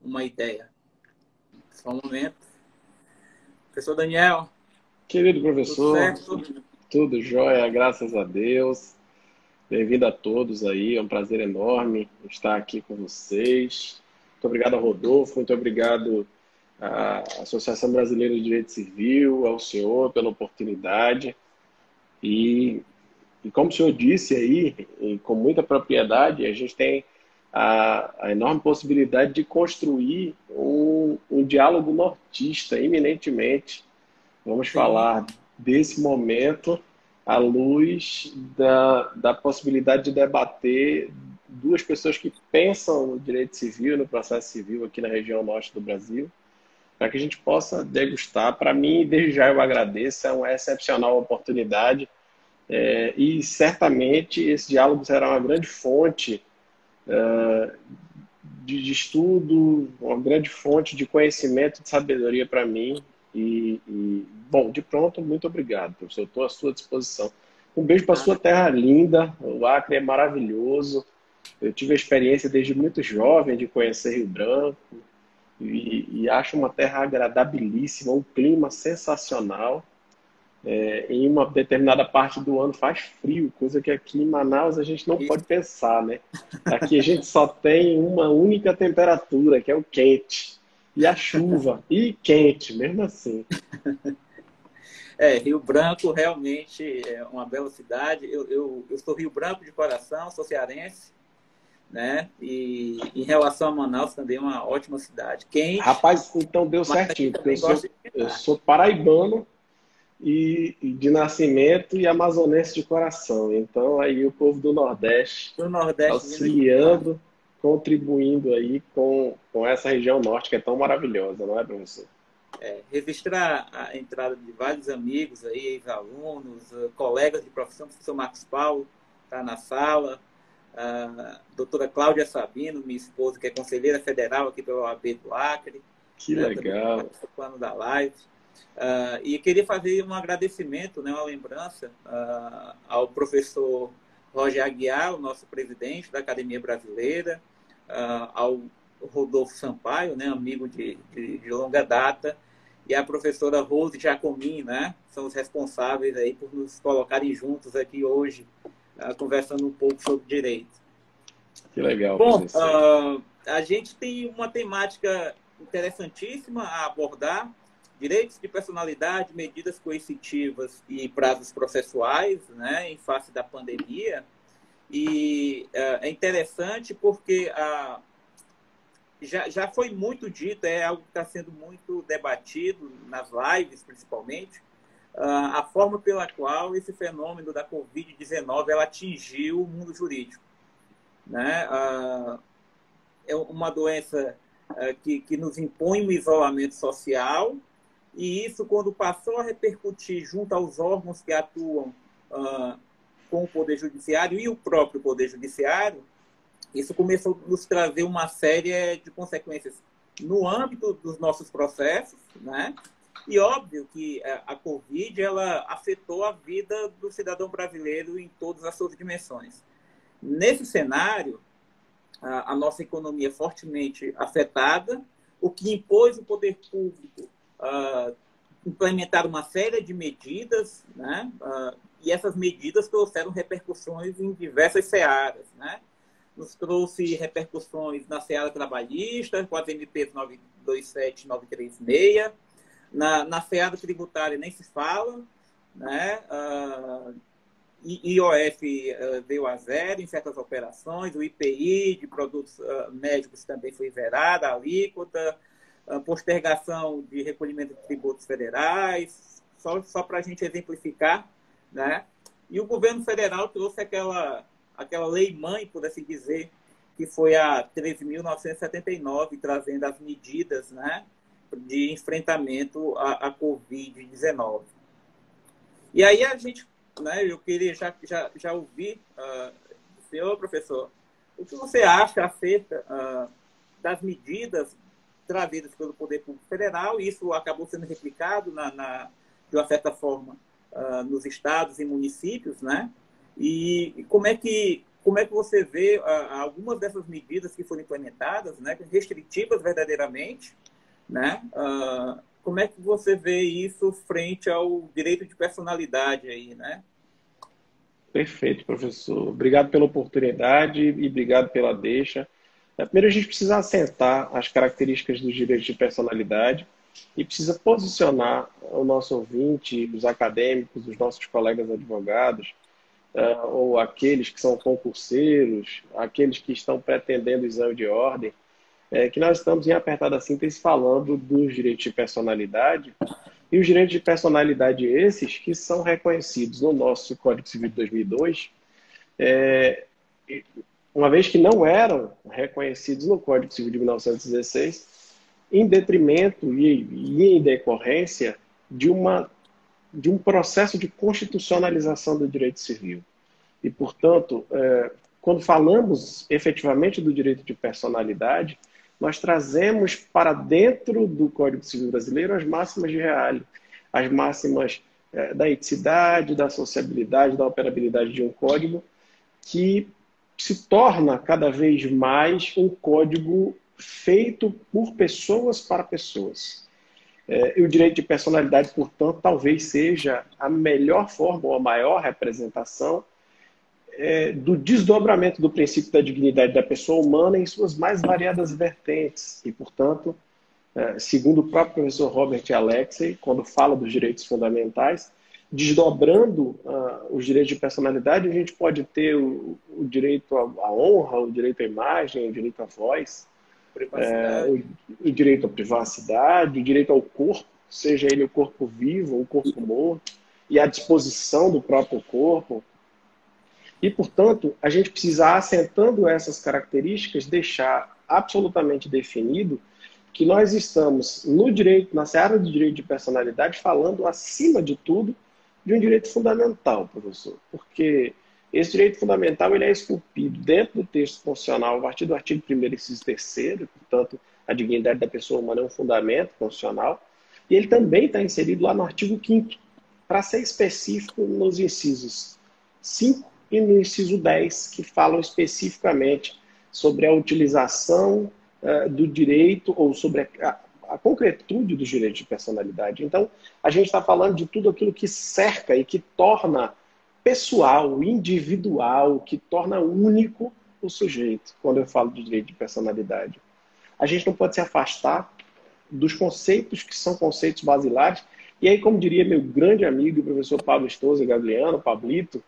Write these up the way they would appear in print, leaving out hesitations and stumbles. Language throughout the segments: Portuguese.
uma ideia. Só um momento. Professor Daniel, Querido tudo professor, certo? tudo jóia, graças a Deus. Bem-vindo a todos aí, é um prazer enorme estar aqui com vocês. Muito obrigado ao Rodolfo, muito obrigado à Associação Brasileira de Direito Civil, ao senhor pela oportunidade. E, e como o senhor disse aí, e com muita propriedade, a gente tem a enorme possibilidade de construir um diálogo nortista, eminentemente. Vamos Sim. falar desse momento à luz da possibilidade de debater duas pessoas que pensam no direito civil, no processo civil aqui na região norte do Brasil, para que a gente possa degustar. Para mim, desde já eu agradeço, é uma excepcional oportunidade e certamente esse diálogo será uma grande fonte de estudo, uma grande fonte de conhecimento, de sabedoria para mim. Bom, de pronto, muito obrigado, professor. Estou à sua disposição. Um beijo para sua Nada. terra linda. O Acre é maravilhoso. Eu tive a experiência desde muito jovem de conhecer Rio Branco e acho uma terra agradabilíssima, um clima sensacional. Em uma determinada parte do ano faz frio, coisa que aqui em Manaus a gente não pode Isso. pensar, né? Aqui a gente só tem uma única temperatura, que é o quente. E a chuva, e quente, mesmo assim. Rio Branco realmente é uma bela cidade. Eu sou Rio Branco de coração, sou cearense, né? E em relação a Manaus também é uma ótima cidade. Quente, Rapaz, então deu mas aqui certinho, porque eu também sou, gosto de eu estar. sou paraibano e de nascimento e amazonense de coração. Então aí o povo do Nordeste Do Nordeste vindo aqui do lado. auxiliando, contribuindo aí com essa região norte que é tão maravilhosa, não é, professor? Registrar a entrada de vários amigos aí, ex-alunos, colegas de profissão, o professor Marcos Paulo está na sala, a doutora Cláudia Sabino, minha esposa, que é conselheira federal aqui pela OAB do Acre, Que né, também está legal. participando da live. E queria fazer um agradecimento, né, uma lembrança ao professor Roger Aguiar, o nosso presidente da Academia Brasileira, ao Rodolfo Sampaio, né, amigo de longa data, e a professora Rose Giacomin, né, são os responsáveis aí por nos colocarem juntos aqui hoje, conversando um pouco sobre direito. Que legal, Bom, professor. a gente tem uma temática interessantíssima a abordar: direitos de personalidade, medidas coercitivas e prazos processuais, né, em face da pandemia. E é interessante porque já foi muito dito, é algo que está sendo muito debatido nas lives, principalmente, a forma pela qual esse fenômeno da Covid-19 ela atingiu o mundo jurídico, né? É uma doença que nos impõe um isolamento social, e isso, quando passou a repercutir junto aos órgãos que atuam com o Poder Judiciário e o próprio Poder Judiciário, isso começou a nos trazer uma série de consequências no âmbito dos nossos processos, né? E óbvio que a Covid ela afetou a vida do cidadão brasileiro em todas as suas dimensões. Nesse cenário, a nossa economia fortemente afetada, o que impôs o poder público implementar uma série de medidas, né? E essas medidas trouxeram repercussões em diversas searas, né? Nos trouxe repercussões na seara trabalhista, com as MPs 927 e 936, na seara tributária nem se fala, né? IOF veio a zero em certas operações, o IPI de produtos médicos também foi zerado, a alíquota, a postergação de recolhimento de tributos federais, só para a gente exemplificar, né? E o governo federal trouxe aquela lei-mãe, por assim dizer, que foi a 13.979, trazendo as medidas, né, de enfrentamento à Covid-19. E aí a gente, né, eu queria já ouvir do senhor, professor, o que você acha acerca das medidas trazidas pelo Poder Público Federal. Isso acabou sendo replicado, de uma certa forma, nos estados e municípios, né? E como é que como é que você vê algumas dessas medidas que foram implementadas, né, restritivas verdadeiramente, né? Como é que você vê isso frente ao direito de personalidade aí, né? Perfeito, professor. Obrigado pela oportunidade e obrigado pela deixa. Primeiro, a gente precisa assentar as características dos direitos de personalidade e precisa posicionar o nosso ouvinte, os acadêmicos, os nossos colegas advogados, ou aqueles que são concurseiros, aqueles que estão pretendendo o exame de ordem, que nós estamos em apertada síntese falando dos direitos de personalidade e os direitos de personalidade esses que são reconhecidos no nosso Código Civil de 2002, uma vez que não eram reconhecidos no Código Civil de 1916, em detrimento e em decorrência de um processo de constitucionalização do direito civil. E, portanto, quando falamos efetivamente do direito de personalidade, nós trazemos para dentro do Código Civil brasileiro as máximas de Reale, as máximas da eticidade, da sociabilidade, da operabilidade de um código, que se torna cada vez mais um código feito por pessoas para pessoas. E o direito de personalidade, portanto, talvez seja a melhor forma ou a maior representação do desdobramento do princípio da dignidade da pessoa humana em suas mais variadas vertentes. E, portanto, segundo o próprio professor Robert Alexey, quando fala dos direitos fundamentais, desdobrando os direitos de personalidade, a gente pode ter o direito à honra, o direito à imagem, o direito à voz, o direito à privacidade, o direito ao corpo, seja ele o corpo vivo ou o corpo morto, e a disposição do próprio corpo. E, portanto, a gente precisa, assentando essas características, deixar absolutamente definido que nós estamos no direito, na seara do direito de personalidade, falando, acima de tudo, de um direito fundamental, professor. Porque esse direito fundamental ele é esculpido dentro do texto constitucional a partir do artigo 1º, inciso 3º, portanto, a dignidade da pessoa humana é um fundamento constitucional, e ele também está inserido lá no artigo 5º, para ser específico nos incisos 5 e no inciso 10, que falam especificamente sobre a utilização do direito ou sobre a concretude dos direitos de personalidade. Então, a gente está falando de tudo aquilo que cerca e que torna pessoal, individual, que torna único o sujeito, quando eu falo de direito de personalidade. A gente não pode se afastar dos conceitos que são conceitos basilares. E aí, como diria meu grande amigo, o professor Pablo Stouza Gagliano, Pablito,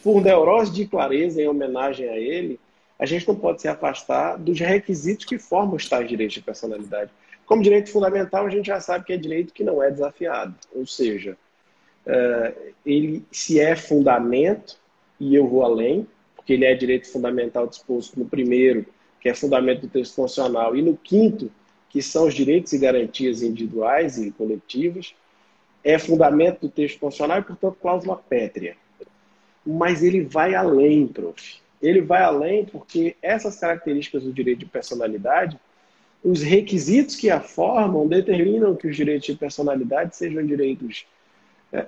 por neurose de clareza, em homenagem a ele, a gente não pode se afastar dos requisitos que formam os tais direitos de personalidade. Como direito fundamental, a gente já sabe que é direito que não é desafiado. Ou seja, ele se é fundamento, e eu vou além, porque ele é direito fundamental disposto no 1º, que é fundamento do texto constitucional, e no 5º, que são os direitos e garantias individuais e coletivas, é fundamento do texto constitucional e, portanto, cláusula pétrea. Mas ele vai além, prof. Ele vai além porque essas características do direito de personalidade, os requisitos que a formam determinam que os direitos de personalidade sejam direitos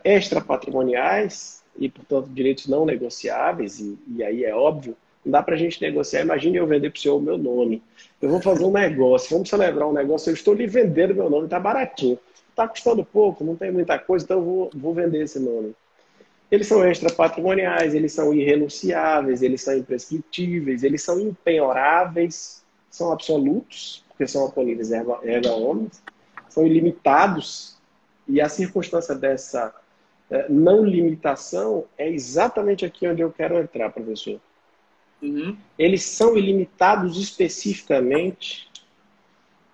extrapatrimoniais e, portanto, direitos não negociáveis, e aí é óbvio, não dá para a gente negociar. Imagine eu vender para o senhor o meu nome. Eu vou fazer um negócio, vamos celebrar um negócio, eu estou lhe vendendo meu nome, está baratinho. Está custando pouco, não tem muita coisa, então eu vou vender esse nome. Eles são extrapatrimoniais, eles são irrenunciáveis, eles são imprescritíveis, eles são impenhoráveis, são absolutos, porque são oponíveis erga omnes, são ilimitados, e a circunstância dessa não limitação é exatamente aqui onde eu quero entrar, professor. Uhum. Eles são ilimitados especificamente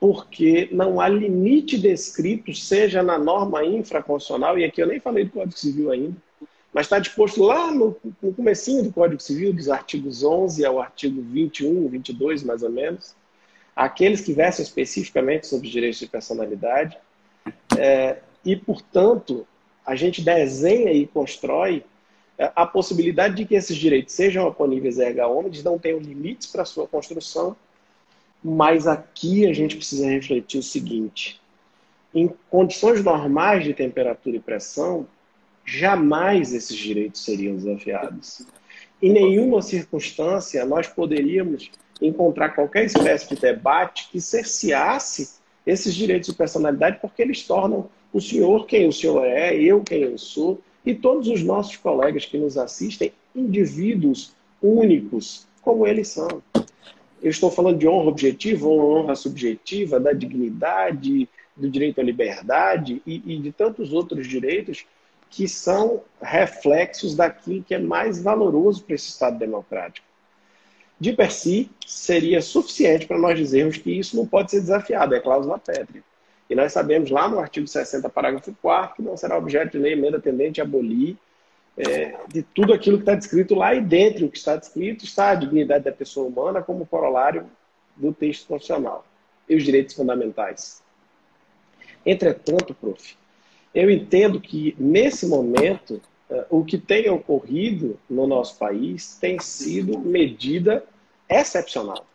porque não há limite descrito, seja na norma infraconstitucional, e aqui eu nem falei do Código Civil ainda, mas está disposto lá no comecinho do Código Civil, dos artigos 11 ao artigo 21, 22, mais ou menos, aqueles que versam especificamente sobre os direitos de personalidade, e, portanto, a gente desenha e constrói a possibilidade de que esses direitos sejam oponíveis erga omnes, não tenham limites para a sua construção, mas aqui a gente precisa refletir o seguinte: em condições normais de temperatura e pressão, jamais esses direitos seriam desafiados. em nenhuma circunstância nós poderíamos encontrar qualquer espécie de debate que cerceasse esses direitos de personalidade, porque eles tornam o senhor quem o senhor é, eu quem eu sou, e todos os nossos colegas que nos assistem, indivíduos únicos, como eles são. Eu estou falando de honra objetiva ou honra subjetiva, da dignidade, do direito à liberdade e de tantos outros direitos que são reflexos daquilo que é mais valoroso para esse Estado democrático. De per si, seria suficiente para nós dizermos que isso não pode ser desafiado, é cláusula pétrea. E nós sabemos lá no artigo 60, parágrafo 4º, que não será objeto de lei, emenda tendente a abolir de tudo aquilo que está descrito lá, e dentro do que está descrito está a dignidade da pessoa humana como corolário do texto constitucional e os direitos fundamentais. Entretanto, prof, eu entendo que, nesse momento, o que tem ocorrido no nosso país tem sido medida excepcional.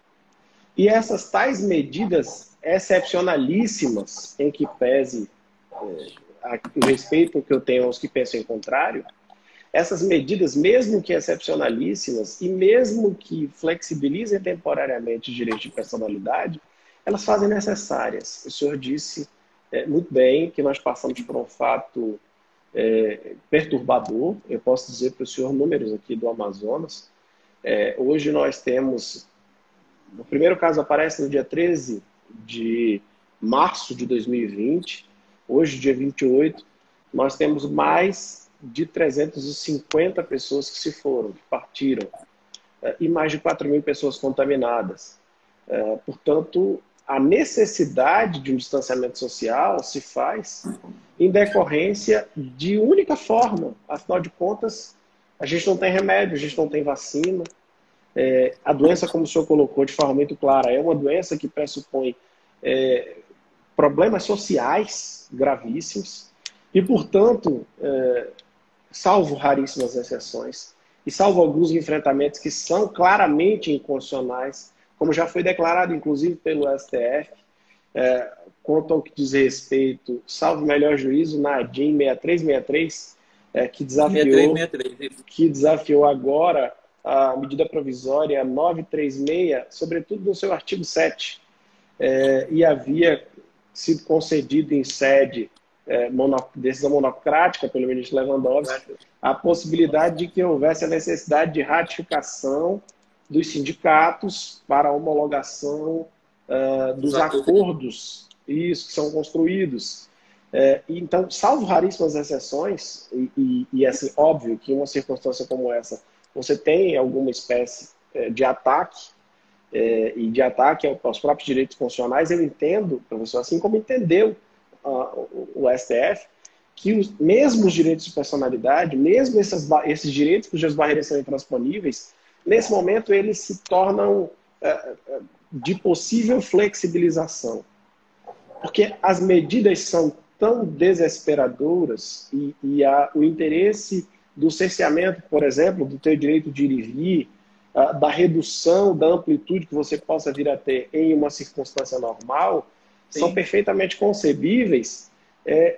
E essas tais medidas excepcionalíssimas, em que pese o respeito que eu tenho aos que pensam em contrário, essas medidas, mesmo que excepcionalíssimas e mesmo que flexibilizem temporariamente os direitos de personalidade, elas fazem necessárias. O senhor disse muito bem que nós passamos por um fato perturbador. Eu posso dizer para o senhor números aqui do Amazonas. Hoje nós temos... O primeiro caso aparece no dia 13 de março de 2020. Hoje, dia 28, nós temos mais de 350 pessoas que se foram, que partiram, e mais de 4.000 pessoas contaminadas. Portanto, a necessidade de um distanciamento social se faz em decorrência de única forma. Afinal de contas, a gente não tem remédio, a gente não tem vacina. A doença, como o senhor colocou de forma muito clara, é uma doença que pressupõe problemas sociais gravíssimos e, portanto, salvo raríssimas exceções e salvo alguns enfrentamentos que são claramente inconstitucionais, como já foi declarado, inclusive, pelo STF, quanto ao que diz respeito, salvo melhor juízo, na ADIM 6363, que desafiou agora a medida provisória 936, sobretudo no seu artigo 7, e havia sido concedido em sede decisão monocrática pelo ministro Lewandowski a possibilidade de que houvesse a necessidade de ratificação dos sindicatos para a homologação dos acordos isso, que são construídos. Então, salvo raríssimas exceções, e assim, óbvio que em uma circunstância como essa, você tem alguma espécie de ataque, e de ataque aos próprios direitos constitucionais, eu entendo, professor, assim como entendeu o STF, que mesmo os direitos de personalidade, mesmo esses direitos cujas barreiras são intransponíveis, nesse momento eles se tornam de possível flexibilização. Porque as medidas são tão desesperadoras e o interesse do cerceamento, por exemplo, do teu direito de ir e vir, da redução da amplitude que você possa vir a ter em uma circunstância normal, sim, são perfeitamente concebíveis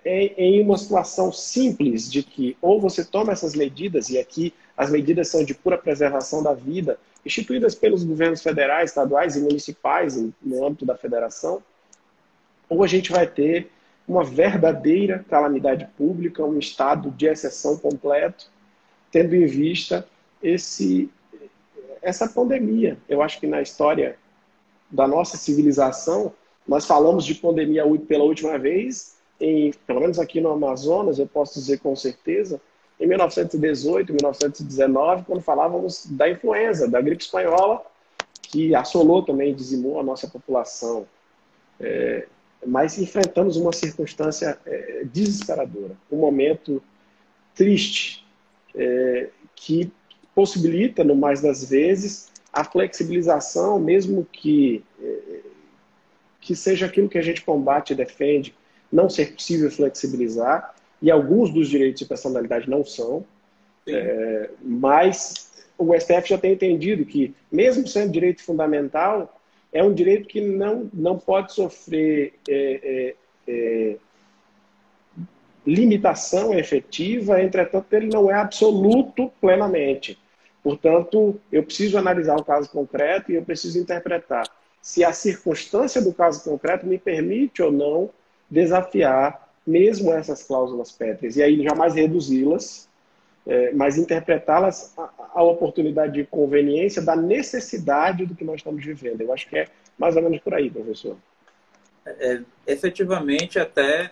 em uma situação simples de que ou você toma essas medidas, e aqui as medidas são de pura preservação da vida, instituídas pelos governos federais, estaduais e municipais no âmbito da federação, ou a gente vai ter uma verdadeira calamidade pública, um estado de exceção completo, tendo em vista essa pandemia. Eu acho que na história da nossa civilização, nós falamos de pandemia pela última vez, pelo menos aqui no Amazonas, eu posso dizer com certeza, em 1918, 1919, quando falávamos da influenza, da gripe espanhola, que assolou também, dizimou a nossa população. Mas enfrentamos uma circunstância desesperadora, um momento triste, que possibilita, no mais das vezes, a flexibilização, mesmo que seja aquilo que a gente combate e defende, não ser possível flexibilizar, e alguns dos direitos de personalidade não são, mas o STF já tem entendido que, mesmo sendo direito fundamental, é um direito que não pode sofrer limitação efetiva, entretanto, ele não é absoluto plenamente. Portanto, eu preciso analisar o caso concreto e eu preciso interpretar se a circunstância do caso concreto me permite ou não desafiar mesmo essas cláusulas pétreas. E aí jamais reduzi-las, mas interpretá-las à oportunidade de conveniência da necessidade do que nós estamos vivendo. Eu acho que é mais ou menos por aí, professor. Efetivamente, até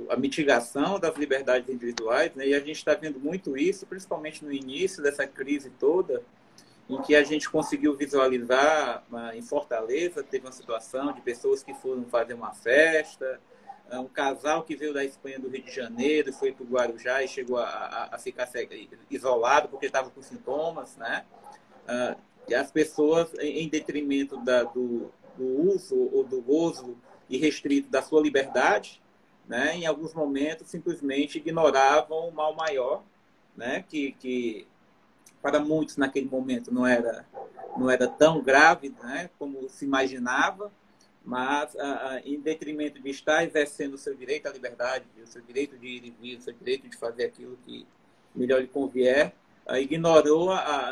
a mitigação das liberdades individuais, né? E a gente está vendo muito isso, principalmente no início dessa crise toda, em que a gente conseguiu visualizar em Fortaleza, teve uma situação de pessoas que foram fazer uma festa, um casal que veio da Espanha, do Rio de Janeiro, foi para o Guarujá e chegou a ficar isolado porque estava com sintomas, né? E as pessoas, em detrimento do uso ou do gozo irrestrito da sua liberdade, né, em alguns momentos simplesmente ignoravam o mal maior, né, que para muitos naquele momento não era tão grave, né, como se imaginava, mas em detrimento de estar exercendo o seu direito à liberdade, o seu direito de ir e vir, o seu direito de fazer aquilo que melhor lhe convier, ignorou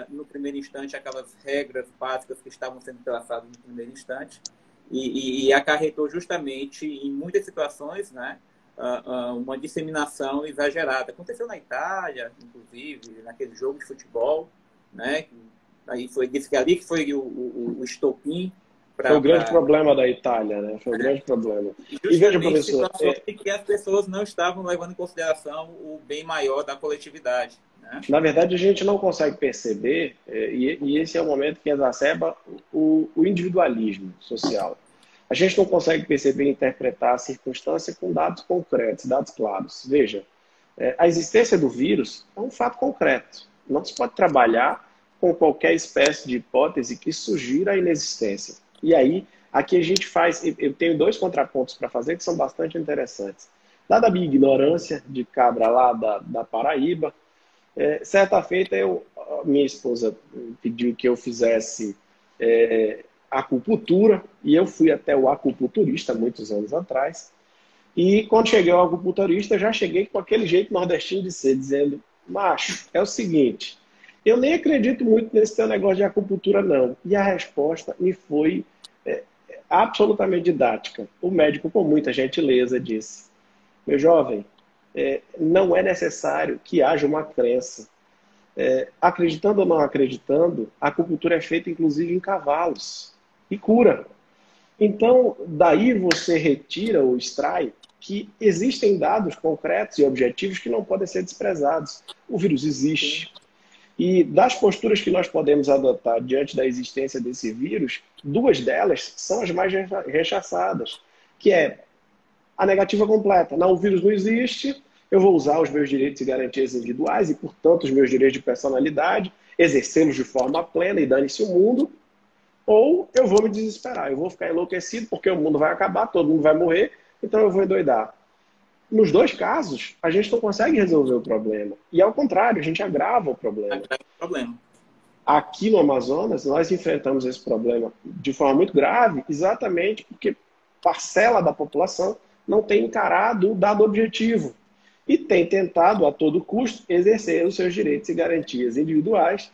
no primeiro instante aquelas regras básicas que estavam sendo traçadas no primeiro instante e acarretou justamente em muitas situações, né, uma disseminação exagerada. Aconteceu na Itália, inclusive, naquele jogo de futebol, né? Aí disse que ali que foi o estopim. Foi o grande problema da Itália, né? Foi o grande problema. E veja, professor, situações em que as pessoas não estavam levando em consideração o bem maior da coletividade, né? Na verdade, a gente não consegue perceber, e esse é o momento que exacerba o individualismo social. A gente não consegue perceber e interpretar a circunstância com dados concretos, dados claros. Veja, a existência do vírus é um fato concreto. Não se pode trabalhar com qualquer espécie de hipótese que sugira a inexistência. E aí, aqui a gente faz... Eu tenho dois contrapontos para fazer que são bastante interessantes. Dada a minha ignorância de cabra lá da Paraíba, certa feita minha esposa pediu que eu fizesse acupuntura, e eu fui até o acupunturista muitos anos atrás, e quando cheguei ao acupunturista, já cheguei com aquele jeito nordestino de ser, dizendo: macho, é o seguinte, eu nem acredito muito nesse teu negócio de acupuntura não. E a resposta me foi absolutamente didática. O médico, com muita gentileza, disse: meu jovem, não é necessário que haja uma crença. Acreditando ou não acreditando, a acupuntura é feita inclusive em cavalos e cura. Então, daí você retira ou extrai que existem dados concretos e objetivos que não podem ser desprezados. O vírus existe. E das posturas que nós podemos adotar diante da existência desse vírus, duas delas são as mais rechaçadas, que é a negativa completa. Não, o vírus não existe, eu vou usar os meus direitos e garantias individuais e, portanto, os meus direitos de personalidade, exercê-los de forma plena e dane-se o mundo, ou eu vou me desesperar, eu vou ficar enlouquecido porque o mundo vai acabar, todo mundo vai morrer, então eu vou endoidar. Nos dois casos, a gente não consegue resolver o problema. E, ao contrário, a gente agrava o problema. Aqui no Amazonas, nós enfrentamos esse problema de forma muito grave, exatamente porque parcela da população não tem encarado o dado objetivo e tem tentado, a todo custo, exercer os seus direitos e garantias individuais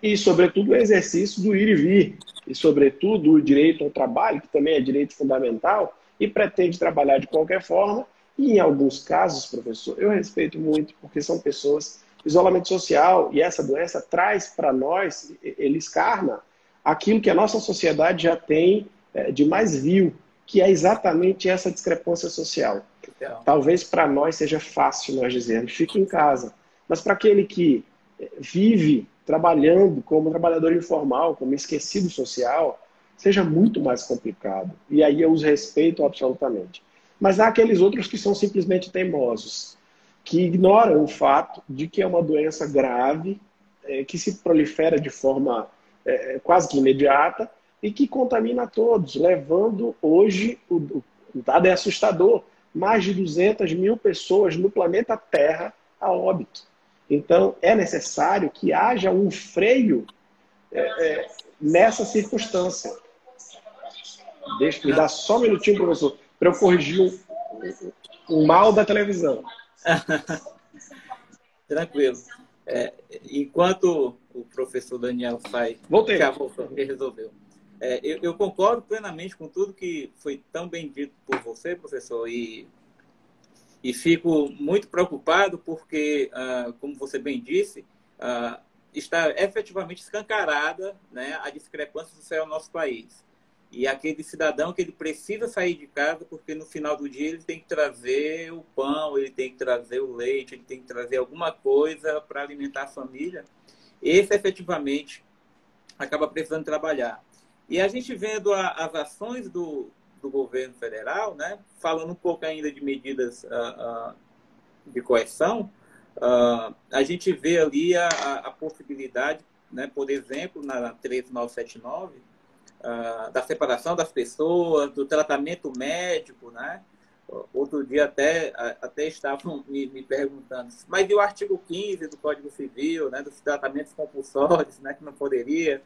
e, sobretudo, o exercício do ir e vir e, sobretudo, o direito ao trabalho, que também é direito fundamental, e pretende trabalhar de qualquer forma. E, em alguns casos, professor, eu respeito muito, porque são pessoas... Isolamento social, e essa doença traz para nós, ele escarna aquilo que a nossa sociedade já tem de mais vil, que é exatamente essa discrepância social. Talvez para nós seja fácil nós dizermos, fique em casa. Mas para aquele que vive trabalhando como trabalhador informal, como esquecido social, seja muito mais complicado. E aí eu os respeito absolutamente. Mas há aqueles outros que são simplesmente teimosos, que ignoram o fato de que é uma doença grave, que se prolifera de forma quase que imediata e que contamina todos, levando hoje, o dado é assustador, mais de 200 mil pessoas no planeta Terra a óbito. Então, é necessário que haja um freio nessa circunstância. Me dá só um minutinho, professor, para eu corrigir um mal da televisão. Tranquilo. Enquanto o professor Daniel sai, Voltei. já voltou, ele resolveu. Eu concordo plenamente com tudo que foi tão bem dito por você, professor, e fico muito preocupado porque, como você bem disse, está efetivamente escancarada, né, a discrepância social no nosso país. E aquele cidadão que ele precisa sair de casa porque no final do dia ele tem que trazer o pão, ele tem que trazer o leite, ele tem que trazer alguma coisa para alimentar a família. Esse efetivamente acaba precisando trabalhar. E a gente vendo as ações do governo federal, né, falando um pouco ainda de medidas de coerção, a gente vê ali a possibilidade, né, por exemplo, na 13979, da separação das pessoas, do tratamento médico, né? Outro dia até estavam me perguntando, mas e o artigo 15 do Código Civil, né, dos tratamentos compulsórios, né, que não poderia?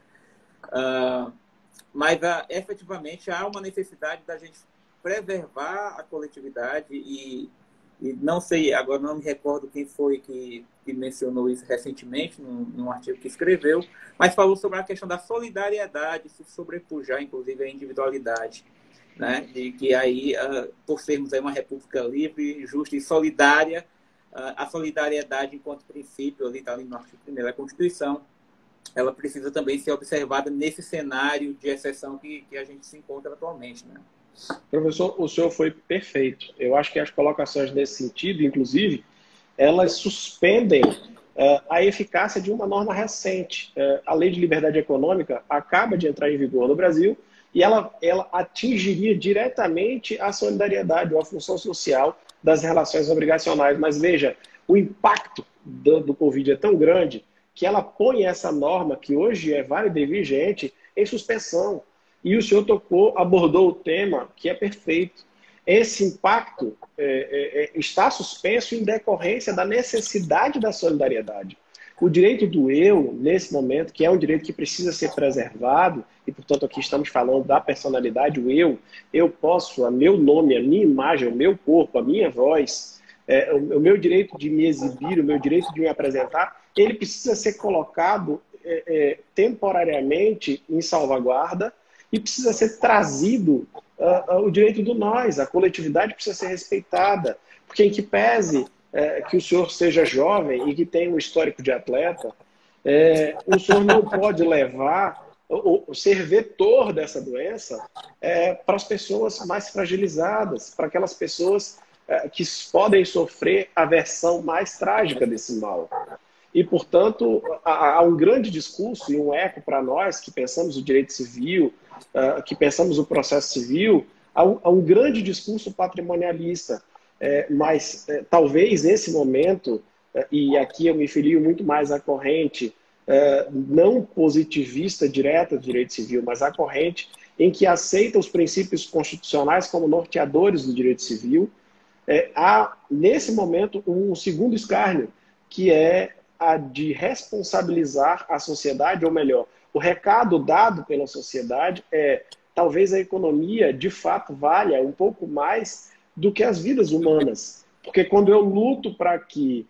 Mas efetivamente há uma necessidade da gente preservar a coletividade e não sei, agora não me recordo quem foi que mencionou isso recentemente num artigo que escreveu, mas falou sobre a questão da solidariedade, se sobrepujar, inclusive, a individualidade, né? De que aí, por sermos aí uma república livre, justa e solidária, a solidariedade enquanto princípio, ali está ali no artigo 1º da Constituição, ela precisa também ser observada nesse cenário de exceção que a gente se encontra atualmente, né? Professor, o senhor foi perfeito. Eu acho que as colocações nesse sentido, inclusive, elas suspendem a eficácia de uma norma recente. A Lei de Liberdade Econômica acaba de entrar em vigor no Brasil e ela atingiria diretamente a solidariedade ou a função social das relações obrigacionais. Mas veja, o impacto do Covid é tão grande que ela põe essa norma, que hoje é válida e vigente, em suspensão. E o senhor abordou o tema que é perfeito. Esse impacto está suspenso em decorrência da necessidade da solidariedade. O direito do eu, nesse momento, que é um direito que precisa ser preservado, e, portanto, aqui estamos falando da personalidade, o eu posso, a meu nome, a minha imagem, o meu corpo, a minha voz, o meu direito de me exibir, o meu direito de me apresentar, ele precisa ser colocado temporariamente em salvaguarda e precisa ser trazido o direito do nós, a coletividade precisa ser respeitada, porque em que pese que o senhor seja jovem e que tenha um histórico de atleta, o senhor não pode levar ou ser vetor dessa doença para as pessoas mais fragilizadas, para aquelas pessoas que podem sofrer a versão mais trágica desse mal. E, portanto, há um grande discurso e um eco para nós que pensamos o direito civil, que pensamos o processo civil, há um grande discurso patrimonialista. Mas talvez nesse momento, e aqui eu me filio muito mais à corrente não positivista direta do direito civil, mas à corrente em que aceita os princípios constitucionais como norteadores do direito civil, há, nesse momento, um segundo escárnio, que é a de responsabilizar a sociedade, ou melhor, o recado dado pela sociedade talvez a economia, de fato, valha um pouco mais do que as vidas humanas. Porque quando eu luto para que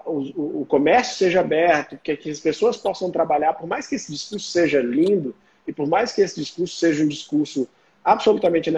o comércio seja aberto, que as pessoas possam trabalhar, por mais que esse discurso seja lindo, e por mais que esse discurso seja um discurso absolutamente